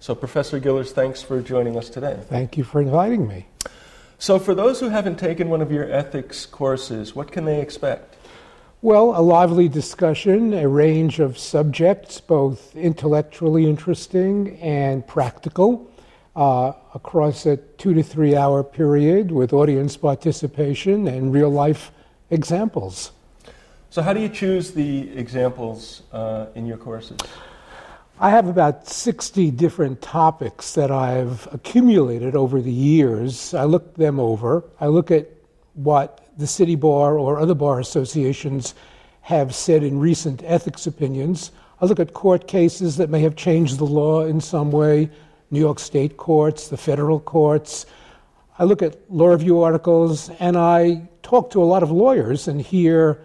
So Professor Gillers, thanks for joining us today. Thank you for inviting me. So for those who haven't taken one of your ethics courses, what can they expect? Well, a lively discussion, a range of subjects, both intellectually interesting and practical, across a 2 to 3 hour period with audience participation and real-life examples. So how do you choose the examples in your courses? I have about 60 different topics that I've accumulated over the years. I look them over. I look at what the city bar or other bar associations have said in recent ethics opinions. I look at court cases that may have changed the law in some way, New York State courts, the federal courts. I look at law review articles, and I talk to a lot of lawyers and hear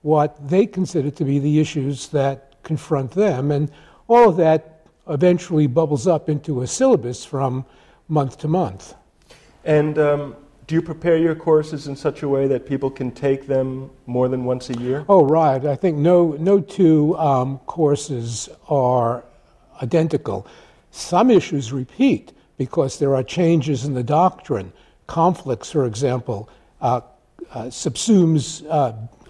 what they consider to be the issues that confront them. And all of that eventually bubbles up into a syllabus from month to month. And do you prepare your courses in such a way that people can take them more than once a year? Oh, right. I think no two courses are identical. Some issues repeat because there are changes in the doctrine. Conflicts, for example, subsumes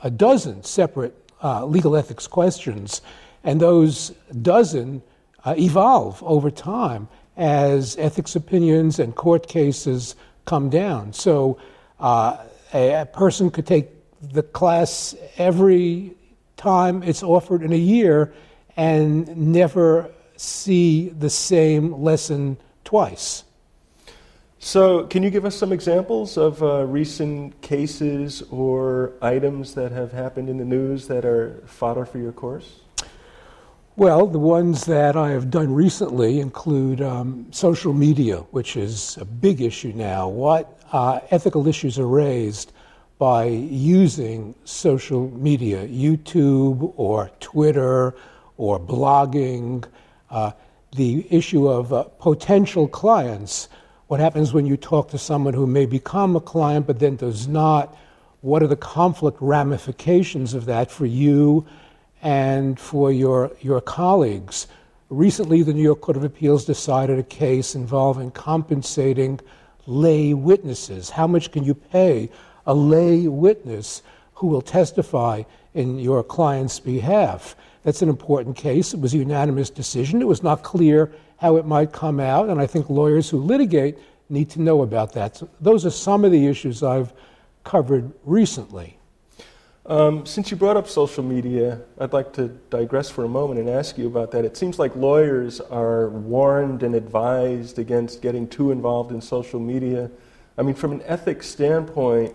a dozen separate legal ethics questions, and those dozen evolve over time as ethics opinions and court cases come down. So a person could take the class every time it's offered in a year and never see the same lesson twice. So can you give us some examples of recent cases or items that have happened in the news that are fodder for your course? Well, the ones that I have done recently include social media, which is a big issue now. What ethical issues are raised by using social media, YouTube or Twitter or blogging, the issue of potential clients. What happens when you talk to someone who may become a client but then does not? What are the conflict ramifications of that for you and for your colleagues? Recently, the New York Court of Appeals decided a case involving compensating lay witnesses. How much can you pay a lay witness who will testify in your client's behalf? That's an important case. It was a unanimous decision. It was not clear how it might come out, and I think lawyers who litigate need to know about that. So those are some of the issues I've covered recently. Since you brought up social media, I'd like to digress for a moment and ask you about that. It seems like lawyers are warned and advised against getting too involved in social media. I mean, from an ethics standpoint,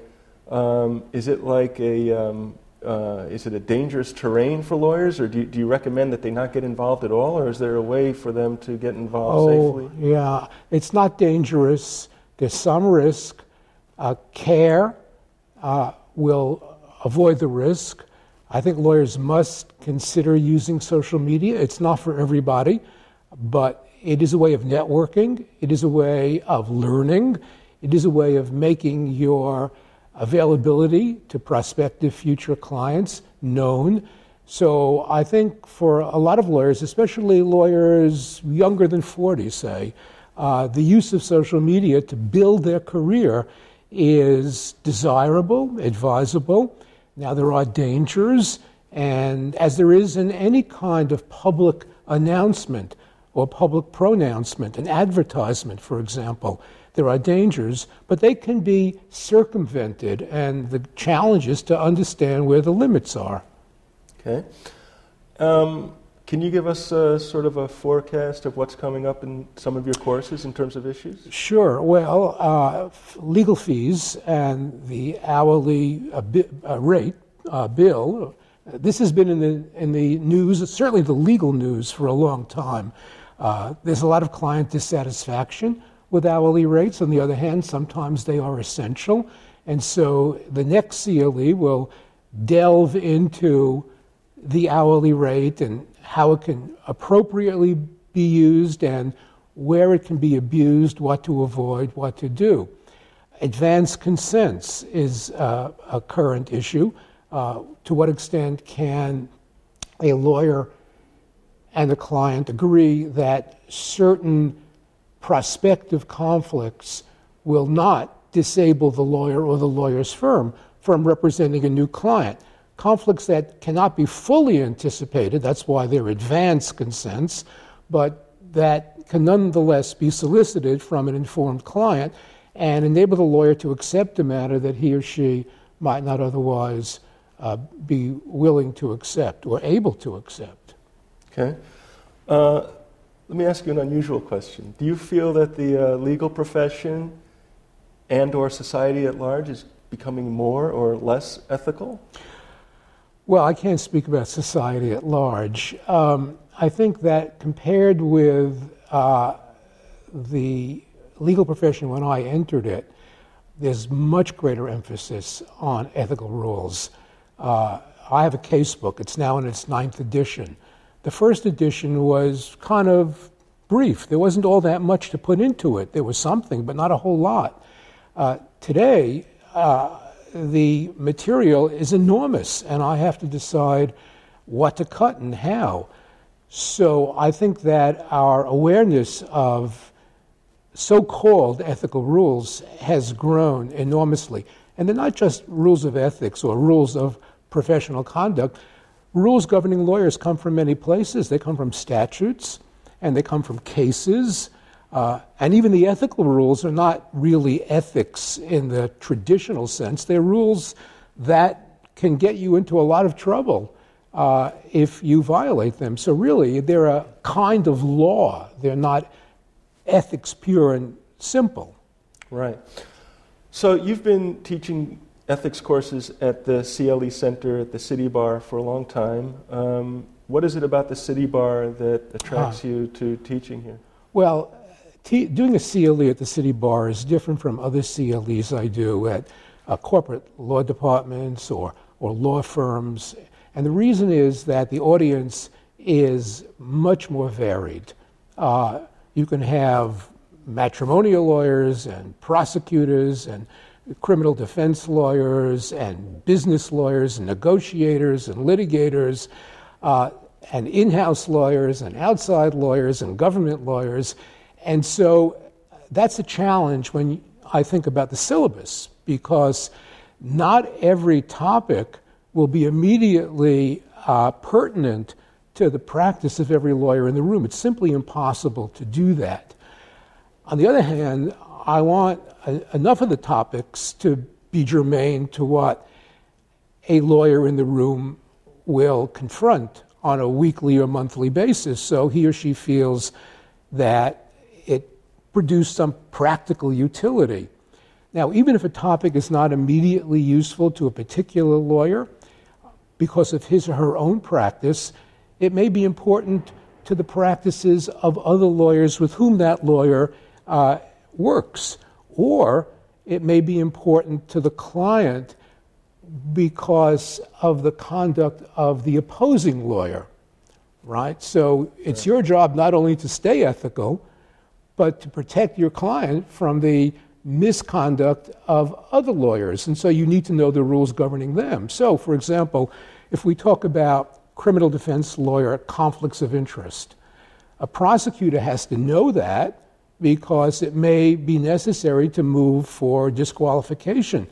is it like is it a dangerous terrain for lawyers, or do you recommend that they not get involved at all, or is there a way for them to get involved safely? Yeah, it's not dangerous. There's some risk. Care will avoid the risk. I think lawyers must consider using social media. It's not for everybody, but it is a way of networking. It is a way of learning. It is a way of making your availability to prospective future clients known. So I think for a lot of lawyers, especially lawyers younger than 40, say, the use of social media to build their career is desirable, advisable. Now, there are dangers, and as there is in any kind of public announcement or public pronouncement, an advertisement, for example, there are dangers, but they can be circumvented, and the challenge is to understand where the limits are. Okay. Can you give us sort of a forecast of what's coming up in some of your courses in terms of issues? Sure. Well, legal fees and the hourly rate bill, this has been in the news, certainly the legal news, for a long time. There's a lot of client dissatisfaction with hourly rates. On the other hand, sometimes they are essential. And so the next CLE will delve into the hourly rate and how it can appropriately be used and where it can be abused, what to avoid, what to do. Advance consents is a current issue. To what extent can a lawyer and the client agree that certain prospective conflicts will not disable the lawyer or the lawyer's firm from representing a new client. Conflicts that cannot be fully anticipated, that's why they're advanced consents, but that can nonetheless be solicited from an informed client and enable the lawyer to accept a matter that he or she might not otherwise be willing to accept or able to accept. Okay. Let me ask you an unusual question. Do you feel that the legal profession and or society at large is becoming more or less ethical? Well, I can't speak about society at large. I think that compared with the legal profession when I entered it, there's much greater emphasis on ethical rules. I have a case book. It's now in its 9th edition. The first edition was kind of brief. There wasn't all that much to put into it. There was something, but not a whole lot. Today, the material is enormous, and I have to decide what to cut and how. So I think that our awareness of so-called ethical rules has grown enormously. And they're not just rules of ethics or rules of professional conduct. Rules governing lawyers come from many places. They come from statutes, and they come from cases. And even the ethical rules are not really ethics in the traditional sense. They're rules that can get you into a lot of trouble if you violate them. So really, they're a kind of law. They're not ethics pure and simple. Right. So you've been teaching ethics courses at the CLE Center at the City Bar for a long time. What is it about the City Bar that attracts you to teaching here? Well, doing a CLE at the City Bar is different from other CLEs I do at corporate law departments or law firms. And the reason is that the audience is much more varied. You can have matrimonial lawyers and prosecutors and criminal defense lawyers and business lawyers and negotiators and litigators and in-house lawyers and outside lawyers and government lawyers. And so that's a challenge when I think about the syllabus, because not every topic will be immediately pertinent to the practice of every lawyer in the room. It's simply impossible to do that. On the other hand, I want enough of the topics to be germane to what a lawyer in the room will confront on a weekly or monthly basis, so he or she feels that it produced some practical utility. Now, even if a topic is not immediately useful to a particular lawyer, because of his or her own practice, it may be important to the practices of other lawyers with whom that lawyer works. Or it may be important to the client because of the conduct of the opposing lawyer, right? So it's your job not only to stay ethical, but to protect your client from the misconduct of other lawyers. And so you need to know the rules governing them. So, for example, if we talk about criminal defense lawyer conflicts of interest, a prosecutor has to know that because it may be necessary to move for disqualification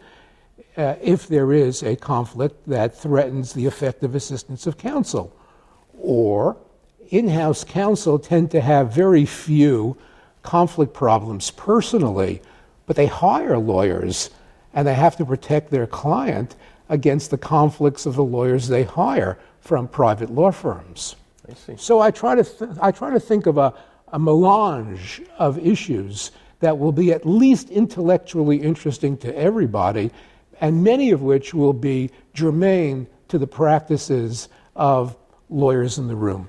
if there is a conflict that threatens the effective assistance of counsel. Or in-house counsel tend to have very few conflict problems personally, but they hire lawyers and they have to protect their client against the conflicts of the lawyers they hire from private law firms. I see. So I try to think of a melange of issues that will be at least intellectually interesting to everybody, and many of which will be germane to the practices of lawyers in the room.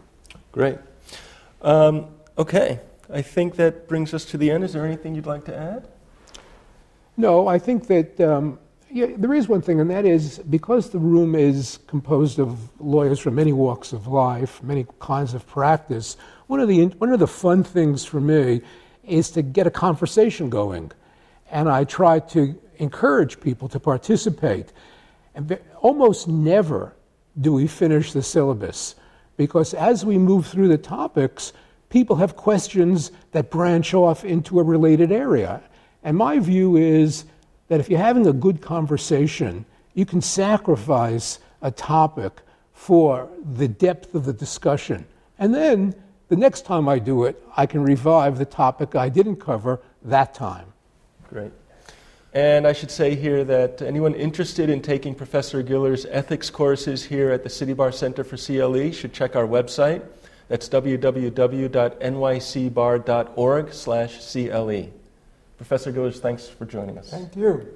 Great. Okay. I think that brings us to the end. Is there anything you'd like to add? No, I think that there is one thing, and that is because the room is composed of lawyers from many walks of life, many kinds of practice, one of the fun things for me is to get a conversation going. And I try to encourage people to participate. And almost never do we finish the syllabus. because as we move through the topics, people have questions that branch off into a related area. And my view is that if you're having a good conversation, you can sacrifice a topic for the depth of the discussion. And then the next time I do it, I can revive the topic I didn't cover that time. Great. And I should say here that anyone interested in taking Professor Giller's ethics courses here at the City Bar Center for CLE should check our website. That's www.nycbar.org/CLE. Professor Gillers, thanks for joining us. Thank you.